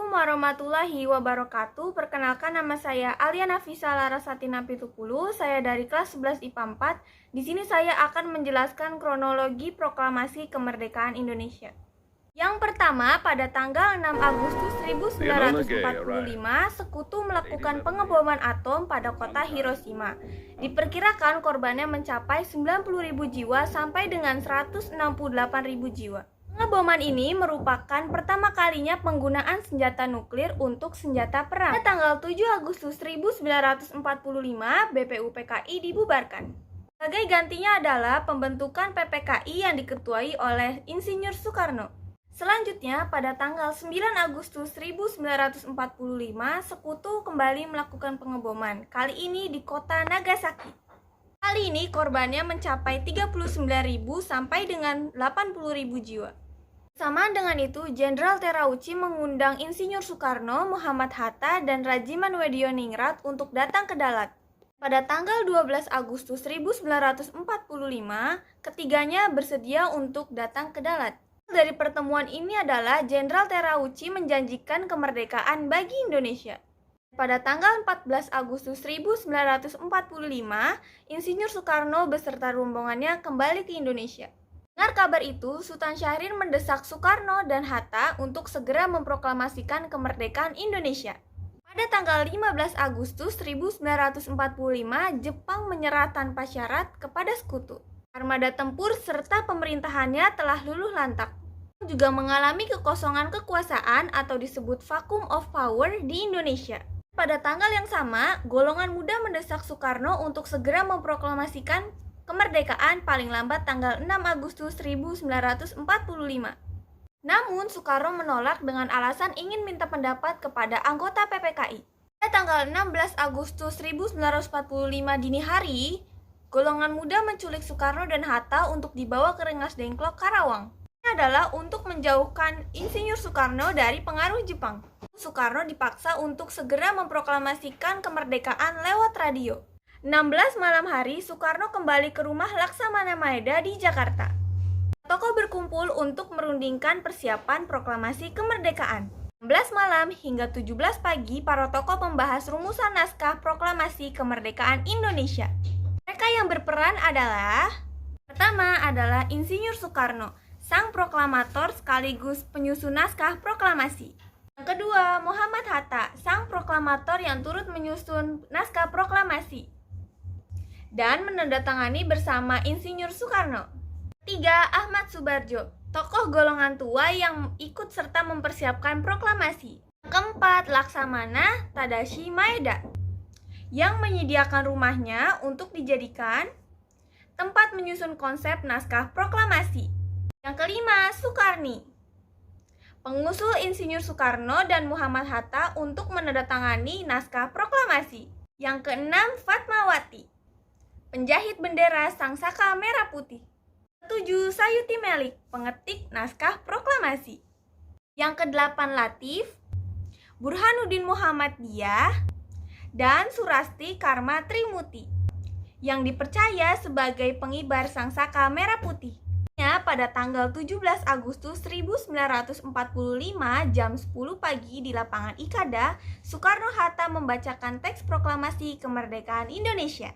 Assalamualaikum warahmatullahi wabarakatuh. Perkenalkan, nama saya Alia Nafisa Larasati Napitupulu. Saya dari kelas 11 IPA 4. Di sini saya akan menjelaskan kronologi proklamasi kemerdekaan Indonesia. Yang pertama, pada tanggal 6 Agustus 1945, Sekutu melakukan pengeboman atom pada kota Hiroshima. Diperkirakan korbannya mencapai 90.000 jiwa sampai dengan 168.000 jiwa. Pengeboman ini merupakan pertama kalinya penggunaan senjata nuklir untuk senjata perang. Pada tanggal 7 Agustus 1945, BPUPKI dibubarkan. Sebagai gantinya adalah pembentukan PPKI yang diketuai oleh Insinyur Soekarno. Selanjutnya, pada tanggal 9 Agustus 1945, Sekutu kembali melakukan pengeboman, kali ini di kota Nagasaki. Kali ini korbannya mencapai 39.000 sampai dengan 80.000 jiwa. Bersamaan dengan itu, Jenderal Terauchi mengundang Insinyur Soekarno, Muhammad Hatta, dan Rajiman Wedioningrat untuk datang ke Dalat. Pada tanggal 12 Agustus 1945, ketiganya bersedia untuk datang ke Dalat. Dari pertemuan ini adalah Jenderal Terauchi menjanjikan kemerdekaan bagi Indonesia. Pada tanggal 14 Agustus 1945, Insinyur Soekarno beserta rombongannya kembali ke Indonesia. Dengar kabar itu, Sultan Syahrir mendesak Soekarno dan Hatta untuk segera memproklamasikan kemerdekaan Indonesia. Pada tanggal 15 Agustus 1945, Jepang menyerah tanpa syarat kepada Sekutu. Armada tempur serta pemerintahannya telah luluh lantak. Juga mengalami kekosongan kekuasaan atau disebut vacuum of power di Indonesia. Pada tanggal yang sama, golongan muda mendesak Soekarno untuk segera memproklamasikan kemerdekaan paling lambat tanggal 6 Agustus 1945. Namun, Soekarno menolak dengan alasan ingin minta pendapat kepada anggota PPKI. Pada tanggal 16 Agustus 1945 dini hari, golongan muda menculik Soekarno dan Hatta untuk dibawa ke Rengas Dengklok, Karawang. Ini adalah untuk menjauhkan Insinyur Soekarno dari pengaruh Jepang. Soekarno dipaksa untuk segera memproklamasikan kemerdekaan lewat radio. 16 malam hari, Soekarno kembali ke rumah Laksamana Maeda di Jakarta. Tokoh berkumpul untuk merundingkan persiapan proklamasi kemerdekaan. 16 malam hingga 17 pagi, para tokoh membahas rumusan naskah proklamasi kemerdekaan Indonesia. Mereka yang berperan adalah: pertama adalah Insinyur Soekarno, sang proklamator sekaligus penyusun naskah proklamasi. Yang kedua, Muhammad Hatta, sang proklamator yang turut menyusun naskah proklamasi dan menandatangani bersama Insinyur Soekarno. Ketiga, Ahmad Subarjo, tokoh golongan tua yang ikut serta mempersiapkan proklamasi. Yang keempat, Laksamana Tadashi Maeda, yang menyediakan rumahnya untuk dijadikan tempat menyusun konsep naskah proklamasi. Yang kelima, Soekarni, pengusul Insinyur Soekarno dan Muhammad Hatta untuk menandatangani naskah proklamasi. Yang keenam, Fatmawati, penjahit bendera Sang Saka Merah Putih. Ketujuh, Sayuti Melik, pengetik naskah proklamasi. Yang kedelapan, Latif, Burhanuddin Muhammad Diyah, dan Surasti Karma Trimuti, yang dipercaya sebagai pengibar Sang Saka Merah Putih. Pada tanggal 17 Agustus 1945 jam 10 pagi di lapangan Ikada, Soekarno-Hatta membacakan teks proklamasi kemerdekaan Indonesia.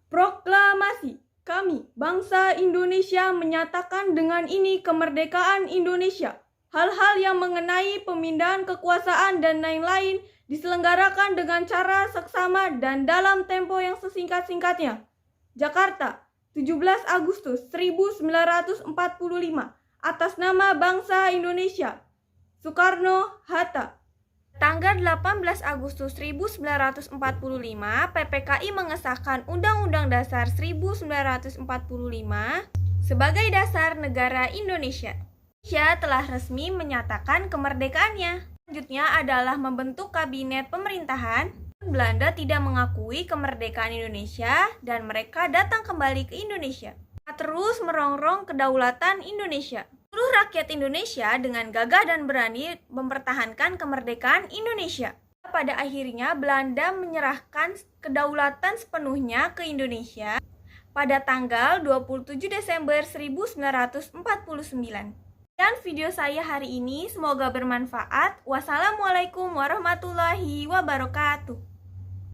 Proklamasi. Kami, bangsa Indonesia, menyatakan dengan ini kemerdekaan Indonesia. Hal-hal yang mengenai pemindahan kekuasaan dan lain-lain diselenggarakan dengan cara seksama dan dalam tempo yang sesingkat-singkatnya. Jakarta, 17 Agustus 1945. Atas nama bangsa Indonesia. Soekarno-Hatta. Tanggal 18 Agustus 1945, PPKI mengesahkan Undang-Undang Dasar 1945 sebagai dasar negara Indonesia. Indonesia telah resmi menyatakan kemerdekaannya. Selanjutnya adalah membentuk kabinet pemerintahan. Belanda tidak mengakui kemerdekaan Indonesia dan mereka datang kembali ke Indonesia. Terus merongrong kedaulatan Indonesia. Seluruh rakyat Indonesia dengan gagah dan berani mempertahankan kemerdekaan Indonesia. Pada akhirnya Belanda menyerahkan kedaulatan sepenuhnya ke Indonesia pada tanggal 27 Desember 1949. Dan video saya hari ini semoga bermanfaat. Wassalamualaikum warahmatullahi wabarakatuh.